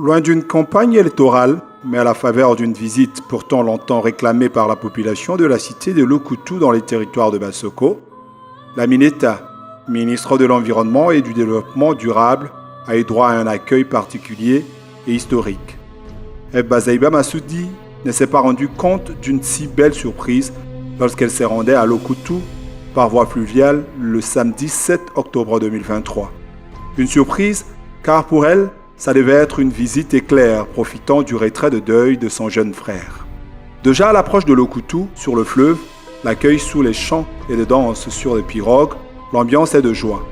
Loin d'une campagne électorale, mais à la faveur d'une visite pourtant longtemps réclamée par la population de la cité de Lokutu dans les territoires de Bassoko, la Mineta, ministre de l'Environnement et du Développement durable, a eu droit à un accueil particulier et historique. Ebbazaïba Massoudi ne s'est pas rendu compte d'une si belle surprise lorsqu'elle s'est rendue à Lokutu par voie fluviale le samedi 7 octobre 2023. Une surprise car pour elle, ça devait être une visite éclair profitant du retrait de deuil de son jeune frère. Déjà à l'approche de Lokutu, sur le fleuve, l'accueil sous les chants et de danse sur les pirogues, l'ambiance est de joie.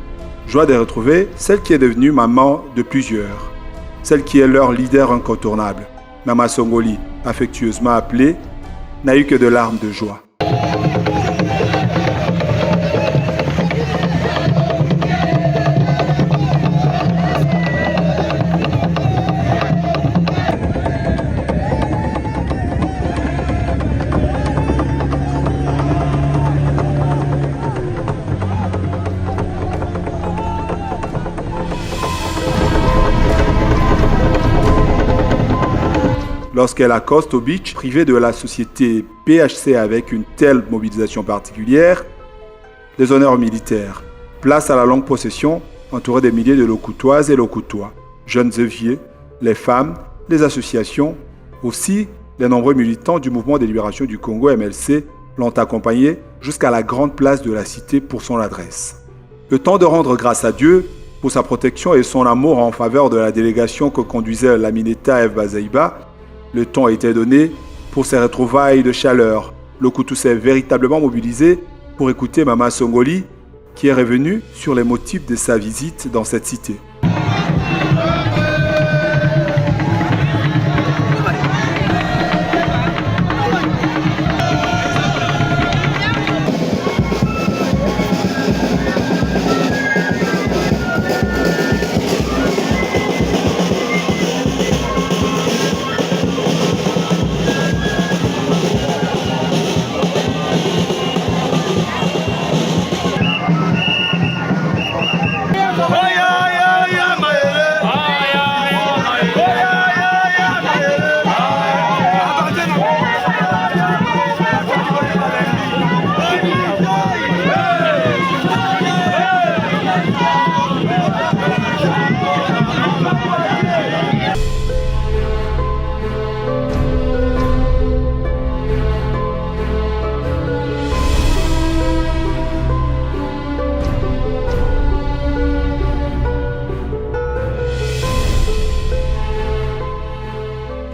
Joie de retrouver celle qui est devenue maman de plusieurs, celle qui est leur leader incontournable. Mama Songoli, affectueusement appelée, n'a eu que de larmes de joie. Lorsqu'elle accoste au beach privé de la société PHC avec une telle mobilisation particulière, les honneurs militaires, place à la longue procession entourée des milliers de Lokutoises et Lokutois, jeunes et vieux, les femmes, les associations, aussi les nombreux militants du mouvement de libération du Congo MLC l'ont accompagné jusqu'à la grande place de la cité pour son adresse. Le temps de rendre grâce à Dieu pour sa protection et son amour en faveur de la délégation que conduisait la Mineta Ebbazaïba, le temps a été donné pour ces retrouvailles de chaleur. Lokutu s'est véritablement mobilisé pour écouter Mama Songoli, qui est revenue sur les motifs de sa visite dans cette cité.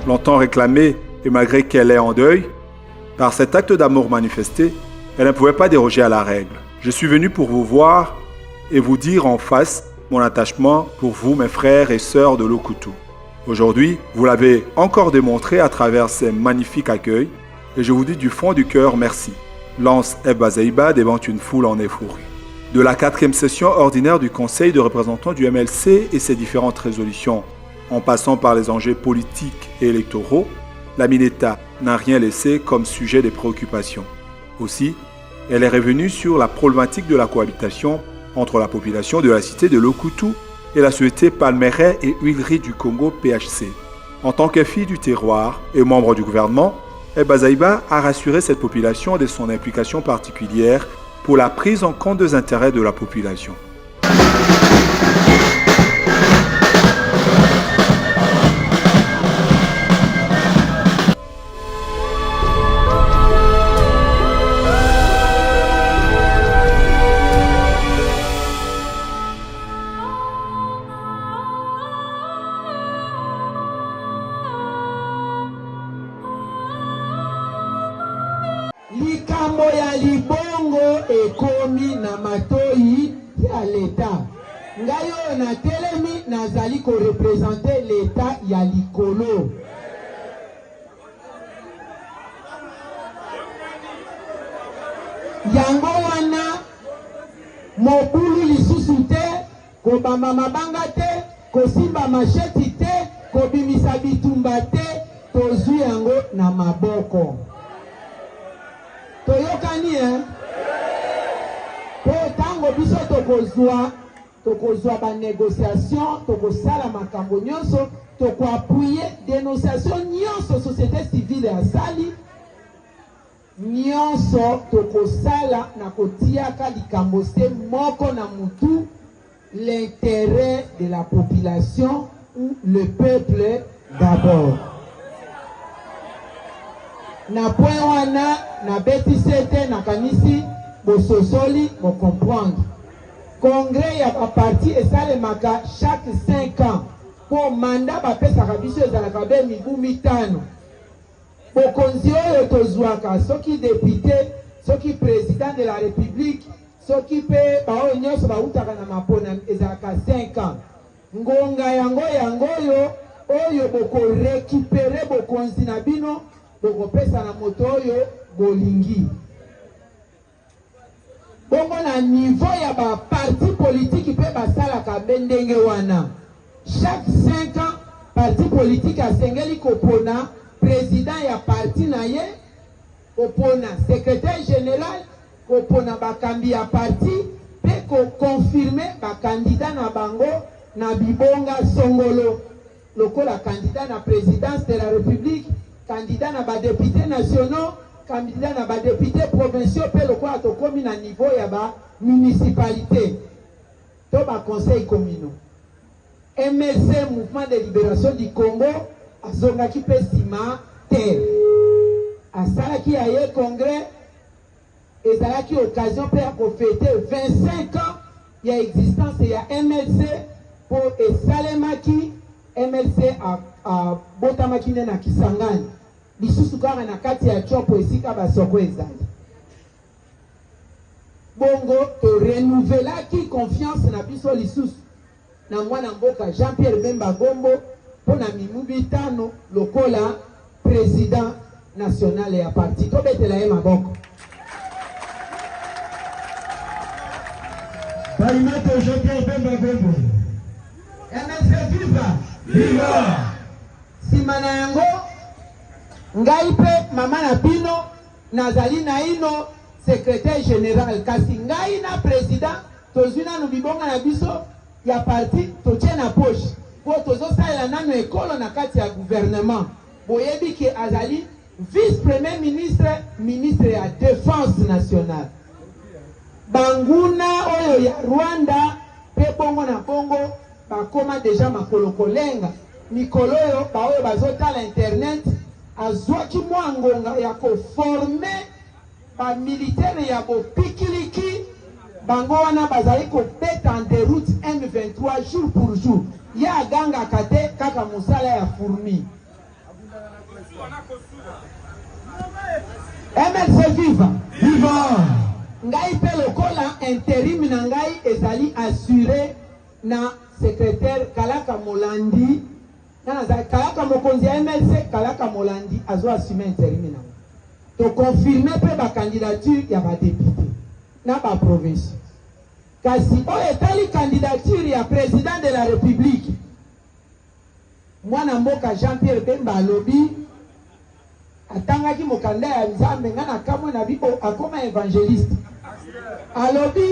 Longtemps réclamée et malgré qu'elle est en deuil, par cet acte d'amour manifesté, elle ne pouvait pas déroger à la règle. Je suis venu pour vous voir et vous dire en face mon attachement pour vous, mes frères et sœurs de Lokutu. Aujourd'hui, vous l'avez encore démontré à travers ces magnifiques accueils et je vous dis du fond du cœur merci. Lance Ebbazaïba devant une foule en effourée. De la 4e session ordinaire du Conseil de représentants du MLC et ses différentes résolutions, en passant par les enjeux politiques et électoraux, la Mineta n'a rien laissé comme sujet de préoccupation. Aussi, elle est revenue sur la problématique de la cohabitation entre la population de la cité de Lokutu et la société palmeraie et huilerie du Congo PHC. En tant que fille du terroir et membre du gouvernement, Ebbazaïba a rassuré cette population de son implication particulière pour la prise en compte des intérêts de la population. Likambo ya libongo ekomi na matoi ya l'État. Ngayo na telemi nazali ko représenter l'État ya likolo. Yango wana mobulu lisusu te, kobamba mabanga te, kosimba masheti te, kobimisa bitumba te, tozwi yango na maboko. Toyokani po tango biso tokozwa tokozwa ba négociation, tokozala makambo nyonso, tokoappuyer dénonciation nyonso société civile ya sali, nyonso tokosala na kotiaka likambo se moko na mutu, l'intérêt de la population ou le peuple d'abord. Na point wana na beti sete na kanisi bososoli bo comprendre. Congrès ya ba parti esalemaka chaque 5 ans pour mandat bapesaka biso ezalaka be mibu mitano. Bokonzi oyo tozwaka soki député, soki président de la République, soki pe baoyo nyonso bautaka na mapona ezalaka 5 ans. Ngonga yango oyo boko récupérer bokonzi na bino bokopesa na moto oyo bolingi. Bongo na niveau ya ba parti politique pe basalaka bendenge wana. Chaque 5 ans, parti politique asengeli kopona président ya parti na ye, kopona secrétaire général, kopona bakambi ya parti, pe ko confirmer ba candidat na bango na bibonga songolo. Lokola candidat na présidence de la République, candidat na ba députés nationaux, candidat na ba députés provinciaux, pe lokola to komi na niveau ya ba municipalité. To ba conseil communaux. MLC, Mouvement de Libération du Congo, azongaki pe sima terre. Asalaki aye congrès, ezalaki occasion pe ya fêter 25 ans ya existence ya MLC pour esalemaki MLC a botamaki na Kisangani. Lisusu kaka na kati ya chopo esika basoko ezali. Bongo to renouvelaki confiance na biso lisusu. Na mwana mboka Jean-Pierre Bemba Gombo pona mimubitano lokola président national ya parti. To betela ye maboko. Parimeto Jean-Pierre Bemba Gombo. MLC viva! Viva! Simana yango ngai pe mama na bino nazali na ino secrétaire général kasi ngai na président tozina no bibonga na biso ya parti totie na poche po tozosalela nano ekolo na kati ya gouvernement boyebi ke azali vice premier ministre ministre ya défense nationale banguna oyo ya Rwanda pe bongo na bongo bakoma deja makolo kolenga mikolo oyo baoyo bazotala internet azwaki mwangonga ya koforme ba militaire ya bopikiliki bango wana bazali kobeta en déroute M23 jour pour jour ya ganga kate kaka musala ya fourmi. MLC viva! Viva! Ngai pe lokola intérim na ngai ezali assuré na secrétaire Kalaka Molandi. Kalaka mokonzi ya MLC, Kalaka Molandi azo assumer intérim na. To confirmer pe ba candidature ya ba député na ba province. Kasi o etali candidature ya président de la République. Mwana mboka Jean-Pierre Bemba alobi atangaki mokanda ya Nzambe ngana kamwe na bibo akoma évangéliste. Alobi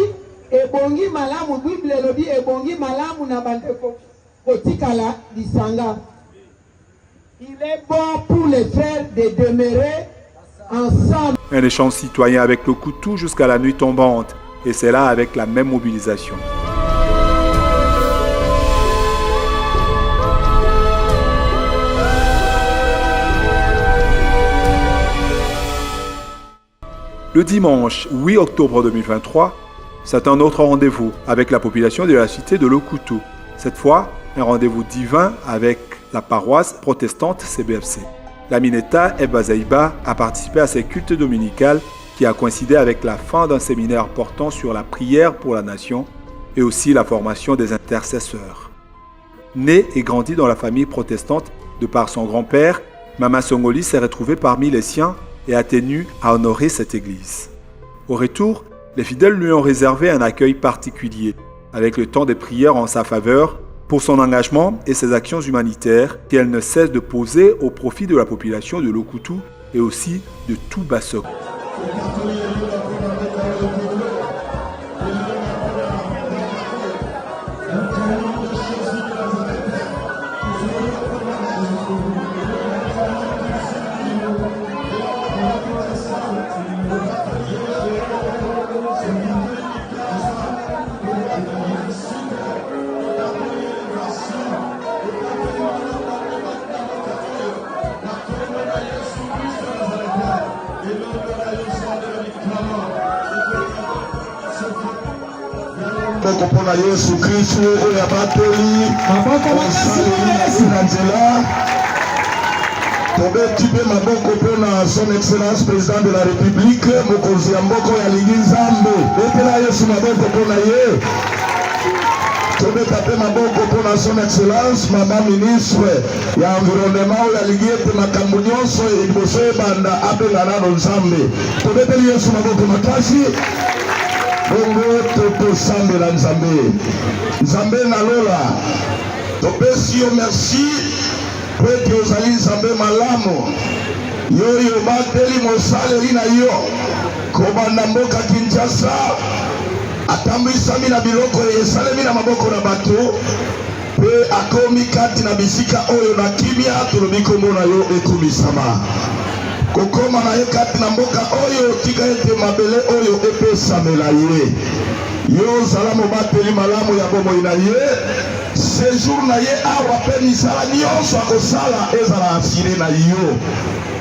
ebongi malamu Bible elobi ebongi malamu na bandeko kotikala lisanga. Il est bon pour les frères de demeurer ensemble. Un échange citoyen avec le Koutou jusqu'à la nuit tombante, et c'est là avec la même mobilisation. Le dimanche 8 octobre 2023, c'est un autre rendez-vous avec la population de la cité de Lokutu. Cette fois, un rendez-vous divin avec la paroisse protestante CBFC. Lamineta Ebazaïba a participé à ces cultes dominicales qui a coïncidé avec la fin d'un séminaire portant sur la prière pour la nation et aussi la formation des intercesseurs. Née et grandie dans la famille protestante de par son grand-père, Mama Songoli s'est retrouvée parmi les siens et a tenu à honorer cette église. Au retour, les fidèles lui ont réservé un accueil particulier, avec le temps des prières en sa faveur, pour son engagement et ses actions humanitaires qu'elle ne cesse de poser au profit de la population de Lokutu et aussi de tout Bassok. Kupona Yesu Kristo ya bateli Angela Tobe tipe maboko pona son excellence président de la République mokonzi ya mboko ya lingi nzambe betela Yesu maboko pona ye Tobe tape maboko pona son excellence mama ministre ya environnement ya lingi ete makambo nyonso liboso ebanda abenga nano nzambe Tobe teli Yesu maboko makasi Bongo toto sambe la nzambe Nzambe na lola Topesi yo merci Kweke ozali nzambe malamu Yoyo bateli mosale lina yo Kobanda mboka Kinshasa Atambisami na biloko esalemi na maboko na bato Pe akomi kati na bisika oyo na kimia Tulobiko mona yo ekumisama Kokoma na ye kati na mboka oyo tika ete mabele oyo epesamela ye yo zala mobateli malamu ya bomoi na ye séjour na ye awa pe misala nyonso akosala ezala asire na yo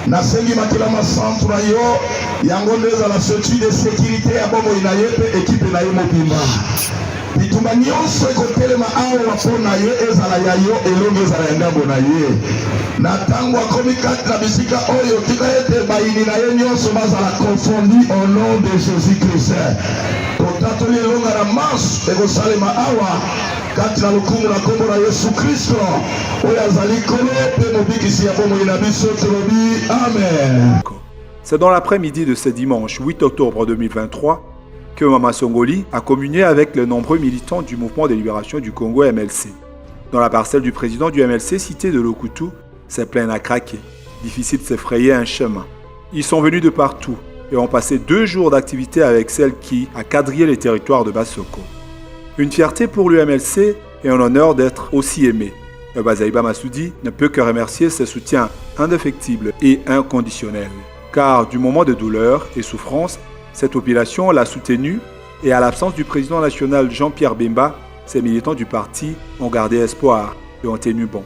nasengi makila masantu na yo yango nde ezala ceinture de sécurité ya bomoi na ye pe ekipe na ye mobimba bitumba nyonso ekotelema awa mpo na ye ezala ya yo elongo ezala ya ngambo na ye na tango akomi kati na bisika oyo tika ete bayini na ye nyonso bazala confondi au nom de Jésus-Christ kotatoli elonga na masu ekosalema awa kati na lokumu na kombo na Yesu Kristo oyo azali kolo pe mobikisi ya bomoi na biso tolobi amen. C'est dans l'après-midi de ce dimanche 8 octobre 2023 que Mama Songoli a communié avec les nombreux militants du mouvement de libération du Congo MLC. Dans la parcelle du président du MLC, cité de Lokutu, c'est plein à craquer. Difficile de se frayer un chemin. Ils sont venus de partout et ont passé 2 jours d'activité avec celle qui a quadrillé les territoires de Bassoko. Une fierté pour l'UMLC et un honneur d'être aussi aimé. Le Bazaïba Massoudi ne peut que remercier ses soutiens indéfectibles et inconditionnels. Car du moment de douleur et souffrance, cette population l'a soutenu et à l'absence du président national Jean-Pierre Bemba, ces militants du parti ont gardé espoir et ont tenu bon.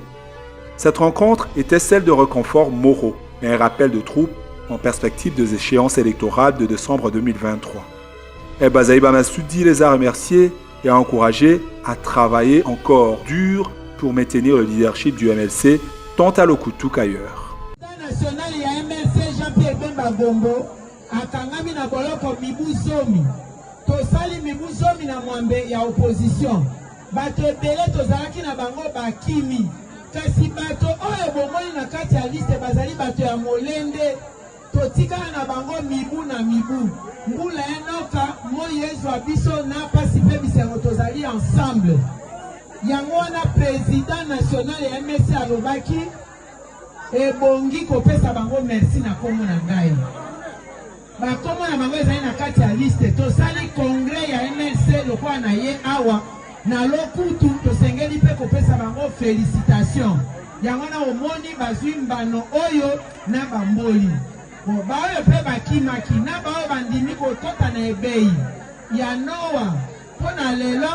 Cette rencontre était celle de réconfort moraux et un rappel de troupes en perspective des échéances électorales de décembre 2023. Et Bazaïba Massoudi les a remerciés et a encouragés à travailler encore dur pour maintenir le leadership du MLC tant à Lokutu qu'ailleurs. National ya MLC Jean-Pierre Bemba Gombo akangami na boloko mibu zomi tosali mibu zomi na mwambe ya opposition bato ebele tozalaki na bango bakimi kasi bato oyo bomoni na kati ya liste bazali bato ya molende totikala na bango mibu na mibu mbula enoka moi ezwa biso na pasi mpe bisengo tozali ensemble yango wana président national ya MLC alobaki ebongi kopesa bango merci na kombo na ngai bakombo na bango ezali na kati ya liste tosali congrès ya MLC lokola na ye awa na Lokutu tosengeli mpe kopesa bango félicitation yango na omoni bazwi mbano oyo na bamboli baoyo mpe bakimaki na baoyo bandimi kotota na ebei ya noa mpo na lelo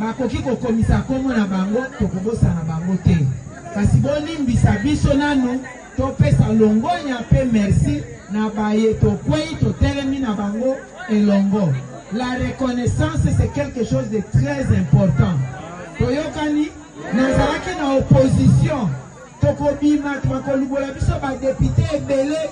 bakoki kokomisa kombo na bango tokobosana bango te kasi bolimbisa biso nanu topesa longonya mpe merci na baye tokwei totelemi na bango elongo. La reconnaissance c'est quelque chose de très important. Toyokani nazalaki na opposition tokobima twakolubola biso badepute ebele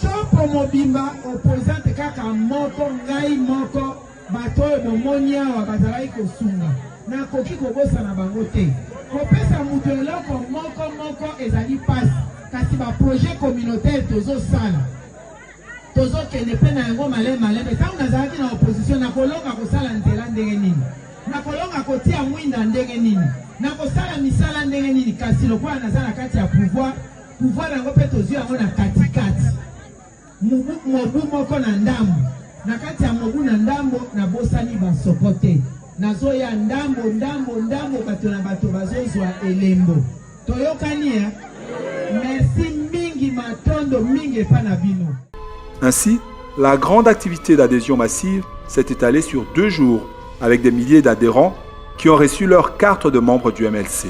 chopo mobimba opposante kaka moko ngai moko bato oyo bomoni awa bazalaki kosunga nakoki kobosana bango te kopesa mutu eloko moko ezali pasi kasi baprojet communautaire tozosala tozokende mpe na yango malembe ntango nazalaki na opposition nakolonga kosala nzela ndenge nini nakolonga kotia mwinda ndenge nini nakosala misala ndenge nini kasi lokola naza na kati ya pouvoir yango mpe tozwi yango na katikati mobu moko na ndambo na kati ya mobu na ndambo nabosani basoko te nazoya ndambo bato na bato bazozwa elembo toyokani merci mingi matondo mingi epa na bino. Ainsi, la grande activité d'adhésion massive s'est étalée sur 2 jours avec des milliers d'adhérents qui ont reçu leur carte de membre du MLC.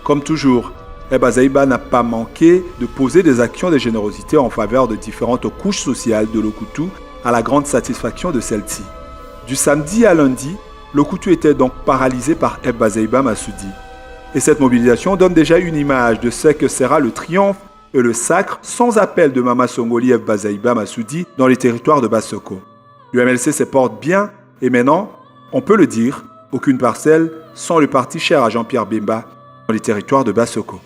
Comme toujours, Eba Zeiba n'a pas manqué de poser des actions de générosité en faveur de différentes couches sociales de Lokutu à la grande satisfaction de celles-ci. Du samedi à lundi, Lokutu était donc paralysé par Eba Zeiba Massoudi. Et cette mobilisation donne déjà une image de ce que sera le triomphe et le sacre sans appel de Mama Songoli Eba Zeiba Massoudi dans les territoires de Bassoko. Le MLC se porte bien et maintenant, on peut le dire, aucune parcelle sans le parti cher à Jean-Pierre Bemba dans les territoires de Bassoko.